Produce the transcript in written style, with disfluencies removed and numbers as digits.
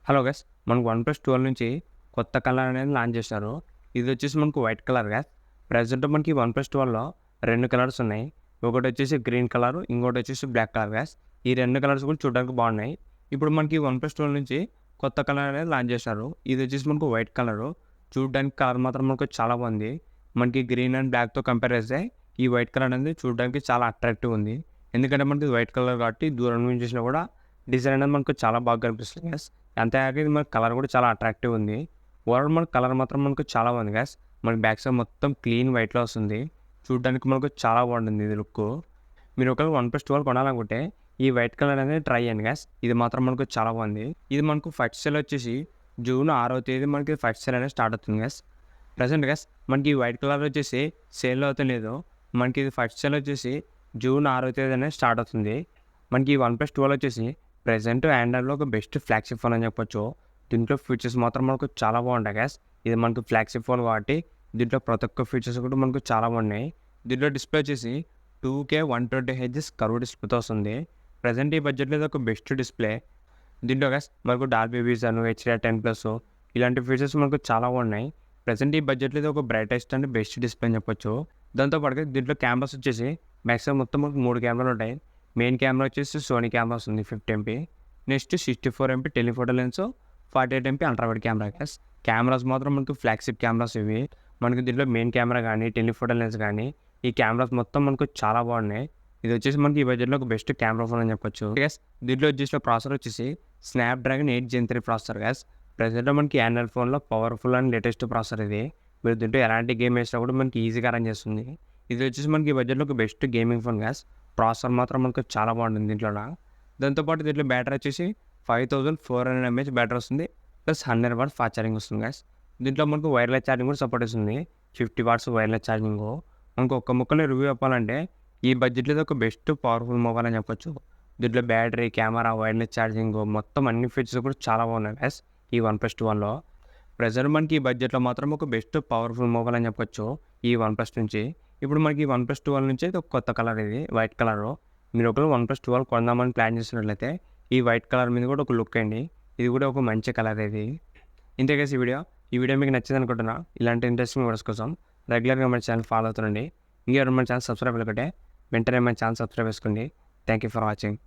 Hello guys, మనకు OnePlus 12 నుంచి కొత్త కలర్ అనేది లాంచ్ చేశారు. ఇది వచ్చేసి మనకు వైట్ కలర్ గైస్. ప్రెజెంట్ మనకి వన్‌ప్లస్ 12లో 2 కలర్స్ ఉన్నాయి. ఒకటొచ్చేసి గ్రీన్ కలర్, ఇంకోటొచ్చేసి బ్లాక్ కలర్ గైస్. ఈ 2 కలర్స్ కూడా చూడడానికి బాగున్నాయి. ఇప్పుడు మనకి వన్‌ప్లస్ 12 నుంచి కొత్త కలర్ అనేది లాంచ్ చేశారు. ఇది వచ్చేసి మనకు వైట్ కలరు. చూడడానికి కలర్ మాత్రం మనకు చాలా బాగుంది. మనకి గ్రీన్ అండ్ బ్లాక్‌తో కంపేర్ చేస్తే ఈ వైట్ కలర్ అనేది చూడడానికి చాలా అట్రాక్టివ్‌గా ఉంది. ఎందుకంటే మనకి వైట్ కలర్ కాబట్టి దూరం నుంచి చూసినా కూడా డిజైన్ అనేది మనకు చాలా బాగా కనిపిస్తుంది గైస్. అంతేకాక ఇది మనకి కలర్ కూడా చాలా అట్రాక్టివ్ ఉంది. ఓవరాల్ మనకు కలర్ మాత్రం మనకు చాలా బాగుంది గైస్. మనకి బ్యాక్ సైడ్ మొత్తం క్లీన్ వైట్‌లో వస్తుంది. చూడడానికి మనకు చాలా బాగుంటుంది ఇది లుక్కు. మీరు ఒకవేళ వన్‌ప్లస్ 12 కొనాలనుకుంటే ఈ వైట్ కలర్ అనేది ట్రై చేయండి గైస్. ఇది మాత్రం మనకు చాలా బాగుంది. ఇది మనకు ఫస్ట్ సేల్ వచ్చేసి జూన్ 6వ తేదీ మనకి ఫస్ట్ సేల్ అనేది స్టార్ట్ అవుతుంది గైస్. ప్రెజెంట్ గైస్ మనకి ఈ వైట్ కలర్ వచ్చేసి సేల్‌లో అయితే లేదు. మనకి ఇది ఫస్ట్ సేల్ వచ్చేసి జూన్ 6వ తేదీ అనేది స్టార్ట్ అవుతుంది. మనకి ఈ వన్‌ప్లస్ 12 వచ్చేసి ప్రెజెంట్ ఆండ్రాయిడ్‌లో ఒక బెస్ట్ ఫ్లాగ్‌షిప్ ఫోన్ అని చెప్పొచ్చు. దీంట్లో ఫీచర్స్ మాత్రం మనకు చాలా బాగుంటాయి గైస్. ఇది మనకు ఫ్లాగ్‌షిప్ ఫోన్ కాబట్టి దీంట్లో ప్రతి ఒక్క ఫీచర్స్ కూడా మనకు చాలా బాగున్నాయి. దీంట్లో డిస్ప్లే వచ్చేసి 2K 120 హెర్ట్జ్ కర్వ్ డిస్ప్లేతో వస్తుంది. ప్రెజెంట్ ఈ బడ్జెట్‌లో ఇది ఒక బెస్ట్ డిస్ప్లే. దీంట్లో గైస్ మనకు డాల్బీ విజన్, HDR10+ ఇలాంటి ఫీచర్స్ మనకు చాలా బాగున్నాయి. ప్రెజెంట్ ఈ బడ్జెట్‌లో ఇది ఒక బ్రైటెస్ట్ అండ్ బెస్ట్ డిస్ప్లే అని చెప్పొచ్చు. దాంతో పాటుగా దీంట్లో కెమెరాస్ వచ్చేసి మ్యాక్సిమం మొత్తం మనకు 3 కెమెరాలు ఉంటాయి. మెయిన్ కెమెరా వచ్చేసి సోనీ కెమెరా వస్తుంది 50 MP. Next 64 MP telephoto lens, 48 MP ultra wide camera guys. Cameras మాత్రం మనకు ఫ్లాగ్‌షిప్ కెమెరాస్ ఇవి. మనకి దీంట్లో మెయిన్ కెమెరా కానీ, టెలిఫోటో లెన్స్ కానీ ఈ కెమెరాస్ మొత్తం మనకు చాలా బాగున్నాయి. ఇది వచ్చేసి మనకి ఈ బడ్జెట్‌లో ఒక బెస్ట్ కెమెరా ఫోన్ అని చెప్పొచ్చు. గైస్ దీంట్లో వచ్చేసిన ప్రాసెసర్ వచ్చేసి Snapdragon 8 Gen 3 processor guys. Present మనకి ఆండ్రాయిడ్ ఫోన్‌లో పవర్‌ఫుల్ అండ్ లేటెస్ట్ ప్రాసెసర్ ఇది. మీరు దీంట్లో ఎలాంటి గేమ్ వేసినా కూడా మనకి ఈజీగా రన్ చేస్తుంది. ఇది వచ్చేసి మనకి ఈ బడ్జెట్‌లో ఒక best gaming phone guys. Processor మాత్రం మనకు చాలా బాగుంటుంది దీంట్లోన. దాంతోపాటు దీంట్లో బ్యాటరీ వచ్చేసి 5400 mAh బ్యాటరీ వస్తుంది. ప్లస్ 100 వాట్స్ ఫాస్ట్ ఛార్జింగ్ వస్తుంది గైస్. దీంట్లో మనకు వైర్లెస్ ఛార్జింగ్ కూడా సపోర్ట్ ఇస్తుంది. 50 వాట్స్ వైర్లెస్ ఛార్జింగు. మనకు ఒక్క ముక్కలో రివ్యూ చెప్పాలంటే ఈ బడ్జెట్‌లో ఇది ఒక బెస్ట్ పవర్ఫుల్ మొబైల్ అని చెప్పొచ్చు. దీంట్లో బ్యాటరీ, కెమెరా, వైర్లెస్ ఛార్జింగు మొత్తం అన్ని ఫీచర్స్ కూడా చాలా బాగున్నాయి గైస్ ఈ వన్‌ప్లస్ 12లో. ప్రెజెంట్ మనకి ఈ బడ్జెట్‌లో మాత్రం ఒక బెస్ట్ పవర్ఫుల్ మొబైల్ అని చెప్పొచ్చు ఈ వన్‌ప్లస్ నుంచి. ఇప్పుడు మనకి ఈ వన్‌ప్లస్ 12 నుంచి అయితే ఒక కొత్త కలర్ ఇది వైట్ కలరు. మీరు ఒకవేళ వన్‌ప్లస్ 12 కొందామని ప్లాన్ చేస్తున్నట్లయితే ఈ వైట్ కలర్ మీద కూడా ఒక లుక్ వేయండి. ఇది కూడా ఒక మంచి కలర్ ఇది. ఇంతే గైస్ ఈ వీడియో మీకు నచ్చింది అనుకుంటున్నా. ఇలాంటి ఇంట్రెస్టింగ్ వీడియోస్ కోసం రెగ్యులర్గా మన ఛానల్ ఫాలో అవుతుండండి. ఇంకెవరైనా మన ఛానల్ సబ్స్క్రైబ్ అవ్వకపోతే వెంటనే మన ఛానల్ సబ్స్క్రైబ్ చేసుకోండి. Thank you for watching.